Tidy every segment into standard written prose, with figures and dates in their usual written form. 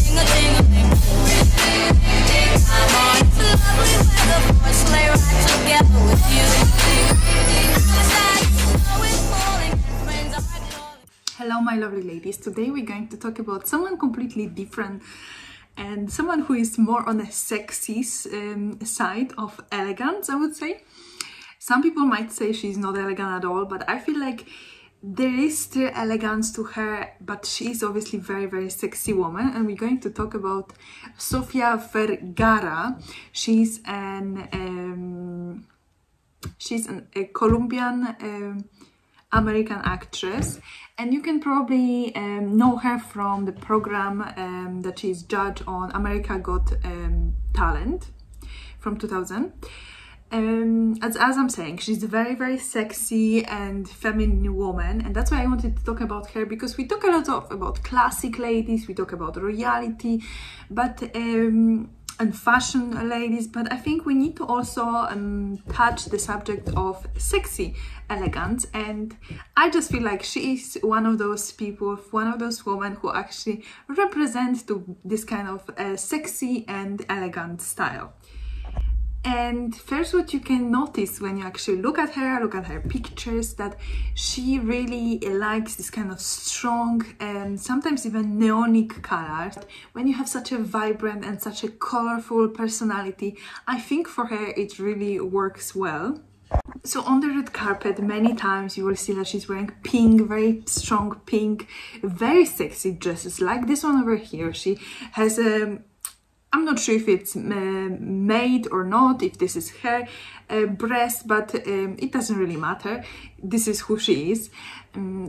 Hello my lovely ladies, today we're going to talk about someone completely different and someone who is more on the sexy side of elegance, I would say. Some people might say she's not elegant at all, but I feel like there is still elegance to her, but she's obviously very sexy woman, and we're going to talk about Sofia Vergara. She's a Colombian American actress, and you can probably know her from the program that she's judged on America Got Talent from 2000. As I'm saying, she's a very sexy and feminine woman, and that's why I wanted to talk about her, because we talk a lot about classic ladies, we talk about royalty, but and fashion ladies, but I think we need to also touch the subject of sexy elegance, and I just feel like she is one of those people, one of those women who actually represent this kind of sexy and elegant style. And first, what you can notice when you actually look at her pictures, that she really likes this kind of strong and sometimes even neonic colors. When you have such a vibrant and such a colorful personality, I think for her it really works well. So on the red carpet, many times you will see that she's wearing pink, very strong pink, very sexy dresses, like this one over here. She has a I'm not sure if it's made or not, if this is her breast, but it doesn't really matter. This is who she is.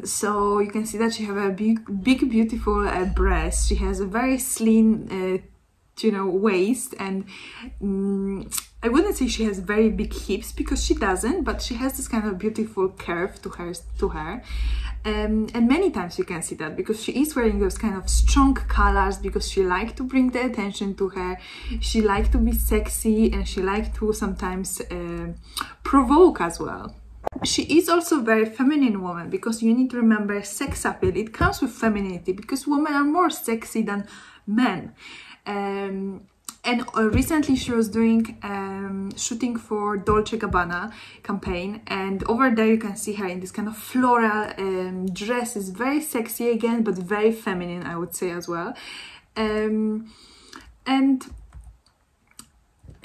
So you can see that she has a big beautiful breast. She has a very slim waist, and I wouldn't say she has very big hips, because she doesn't, but she has this kind of beautiful curve to her. And many times you can see that, because she is wearing those kind of strong colors, because she likes to bring the attention to her, she likes to be sexy, and she likes to sometimes provoke as well. She is also a very feminine woman, because you need to remember sex appeal, it comes with femininity, because women are more sexy than men. And recently she was doing shooting for Dolce & Gabbana campaign, and over there you can see her in this kind of floral dress. Is very sexy again, but very feminine, I would say, as well. And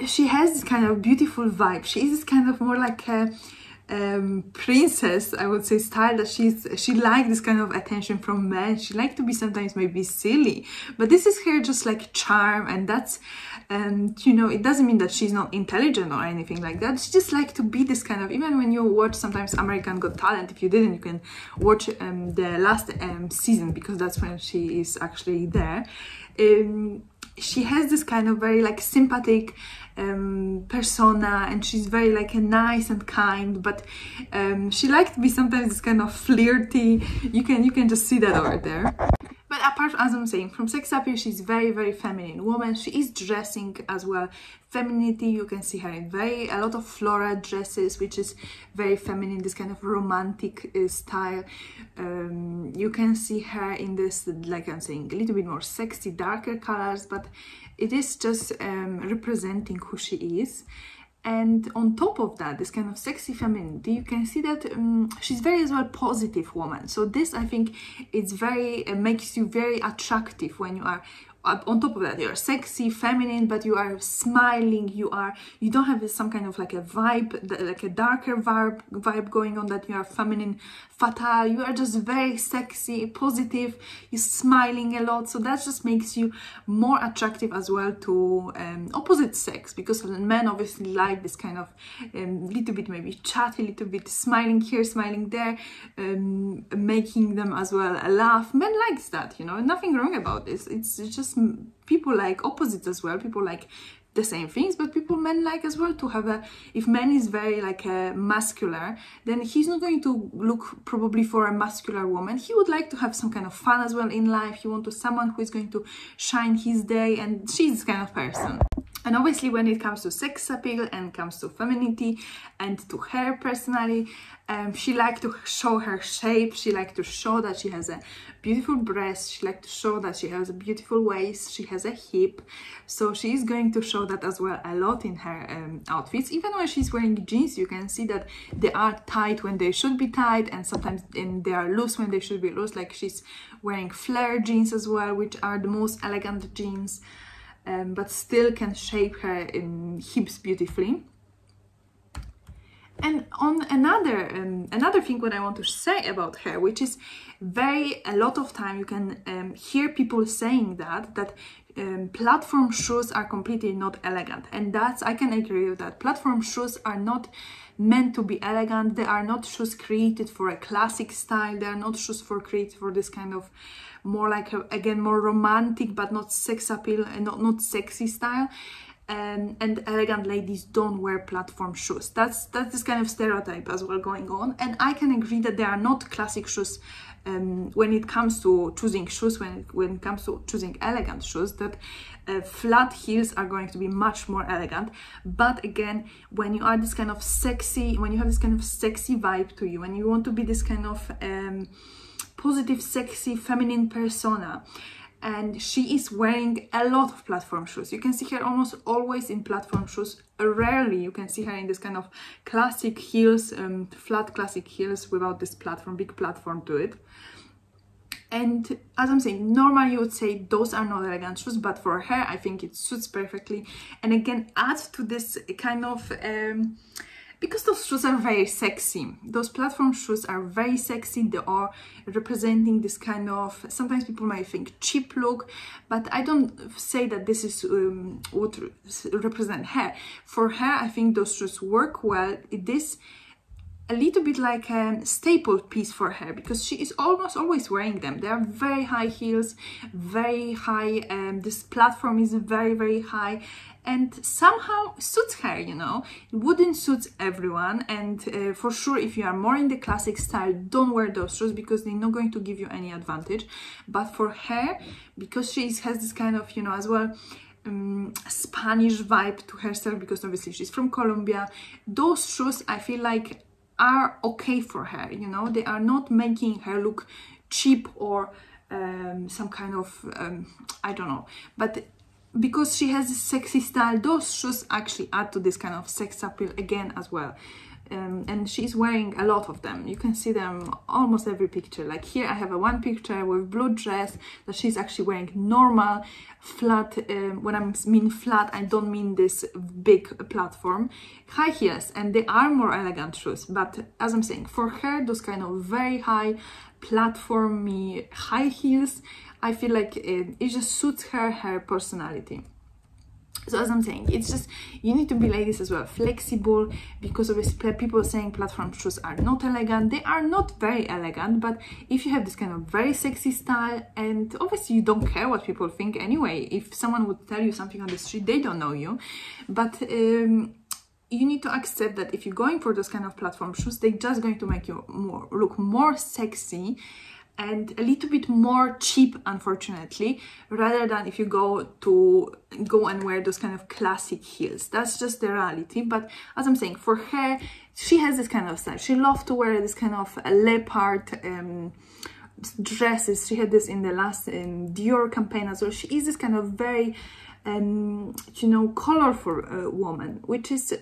she has this kind of beautiful vibe. She is kind of more like a princess, I would say, style, that she likes this kind of attention from men. She likes to be sometimes maybe silly, but this is her just like charm, and that's it doesn't mean that she's not intelligent or anything like that. She just like to be this kind of, even when you watch sometimes American Got Talent, if you didn't, you can watch the last season, because that's when she is actually there. She has this kind of very like sympathetic persona, and she's very like a nice and kind, but she likes to be sometimes this kind of flirty. You can just see that over there. But apart, as I'm saying, from sex appeal, she's very feminine woman. She is dressing as well femininity. You can see her in a lot of floral dresses, which is very feminine, this kind of romantic style. You can see her in this, like I'm saying, a little bit more sexy, darker colors, but it is just representing who she is. And on top of that, this kind of sexy femininity, you can see that she's very as well positive woman. So this, I think, it's very makes you very attractive when you are. On top of that, you are sexy, feminine, but you are smiling. You don't have some kind of like a vibe, like a darker vibe going on, that you are feminine, fatal. You are just very sexy, positive. You're smiling a lot, so that just makes you more attractive as well to opposite sex, because men obviously like this kind of little bit maybe chatty, little bit smiling here, smiling there, making them as well laugh. Men likes that, nothing wrong about this. It's just people like opposites as well. People like the same things, but men like as well to have if man is very like muscular, then he's not going to look probably for a muscular woman. He would like to have some kind of fun as well in life. He wants someone who is going to shine his day, and she's this kind of person. And obviously when it comes to sex appeal and comes to femininity and to her personally, she liked to show her shape, she liked to show that she has a beautiful breast, she liked to show that she has a beautiful waist, she has a hip. So she is going to show that as well a lot in her outfits. Even when she's wearing jeans, you can see that they are tight when they should be tight, and sometimes they are loose when they should be loose. Like she's wearing flare jeans as well, which are the most elegant jeans. But still can shape her hips beautifully. And on another thing what I want to say about her, which is a lot of time you can hear people saying that platform shoes are completely not elegant, and I can agree with that. Platform shoes are not meant to be elegant. They are not shoes created for a classic style. They are not shoes created for this kind of more like again more romantic but not sex appeal and not sexy style. And elegant ladies don't wear platform shoes. That's this kind of stereotype as well going on, and I can agree that they are not classic shoes when it comes to choosing shoes, when it comes to choosing elegant shoes, that flat heels are going to be much more elegant. But again, when you are this kind of sexy, when you have this kind of sexy vibe to you, and you want to be this kind of positive, sexy, feminine persona, and she is wearing a lot of platform shoes. You can see her almost always in platform shoes. Rarely you can see her in this kind of classic heels, flat classic heels without this platform, big platform to it. And as I'm saying, normally you would say those are not elegant shoes, but for her I think it suits perfectly. And again, add to this kind of because those shoes are very sexy. Those platform shoes are very sexy. They are representing this kind of, sometimes people might think, cheap look, but I don't say that this is what represent her. For her, I think those shoes work well. It is a little bit like a staple piece for her, because she is almost always wearing them. They are very high heels, very high, this platform is very, very high, and somehow suits her, you know. It wouldn't suit everyone, and for sure if you are more in the classic style, don't wear those shoes because they're not going to give you any advantage. But for her, because she has this kind of, you know, as well, Spanish vibe to herself, because obviously she's from Colombia, those shoes I feel like are okay for her, you know. They are not making her look cheap or some kind of I don't know, but because she has a sexy style, those shoes actually add to this kind of sex appeal again as well. And she's wearing a lot of them. You can see them almost every picture. Like here I have one picture with blue dress that she's actually wearing normal flat, when I mean flat, I don't mean this big platform, high heels, and they are more elegant shoes. But as I'm saying, for her, those kind of very high platformy high heels, I feel like it just suits her personality. So as I'm saying, it's just, you need to be, ladies, as well, flexible, because obviously people saying platform shoes are not elegant. They are not very elegant, but if you have this kind of very sexy style, and obviously you don't care what people think anyway. If someone would tell you something on the street, they don't know you. But you need to accept that if you're going for those kind of platform shoes, they're just going to make you look more sexy and a little bit more cheap, unfortunately, rather than if you go and wear those kind of classic heels. That's just the reality. But as I'm saying, for her, she has this kind of style. She loves to wear this kind of leopard dresses. She had this in the last Dior campaign as well. She is this kind of very you know, colorful woman, which is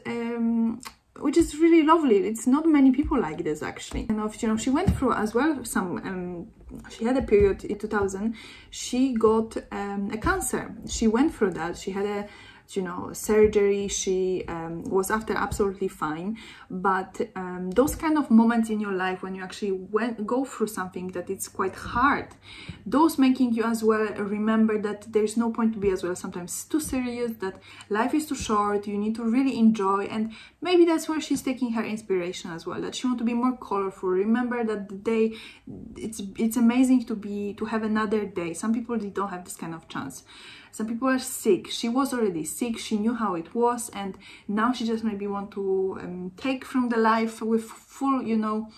really lovely. It's not many people like this, actually. And you know, she went through as well some she had a period in 2000, she got a cancer. She went through that. She had a, you know, surgery. She was after absolutely fine. But those kind of moments in your life when you actually go through something that it's quite hard, those making you as well remember that there's no point to be as well sometimes too serious, that life is too short, you need to really enjoy. And maybe that's where she's taking her inspiration as well, that she wants to be more colorful. Remember that the day, it's amazing to have another day. Some people, they don't have this kind of chance. Some people are sick. She was already sick. She knew how it was, and now she just maybe want to take from the life with full, you know,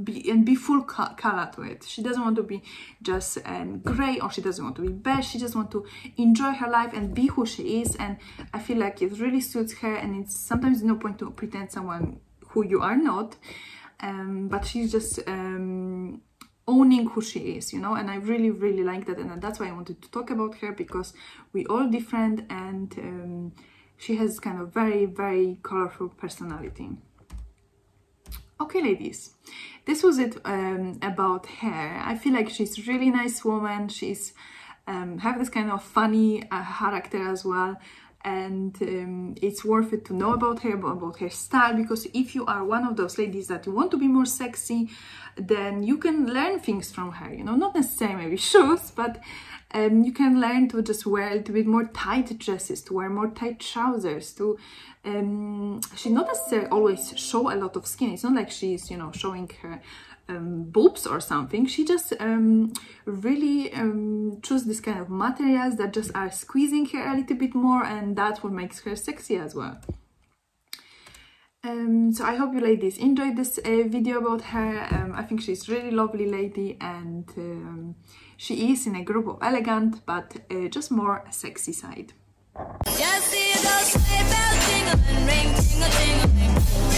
be full color to it. She doesn't want to be just gray, or she doesn't want to be beige. She just wants to enjoy her life and be who she is, and I feel like it really suits her, and it's sometimes no point to pretend someone who you are not, but she's just owning who she is, you know, and I really like that, and that's why I wanted to talk about her, because we all different, and she has kind of very colorful personality. Okay, ladies, this was it about her. I feel like she's a really nice woman. She's have this kind of funny character as well, and it's worth it to know about her, about her style, because if you are one of those ladies that you want to be more sexy, then you can learn things from her, you know, not necessarily maybe shoes, but you can learn to just wear a little bit more tight dresses, to wear more tight trousers, to she not necessarily always show a lot of skin. It's not like she's, you know, showing her boobs or something. She just really choose this kind of materials that just are squeezing her a little bit more, and that's what makes her sexy as well. So I hope you ladies enjoyed this video about her. I think she's a really lovely lady, and she is in a group of elegant, but just more sexy side. Just see those sleigh bells jingling, ring, tingle, tingling.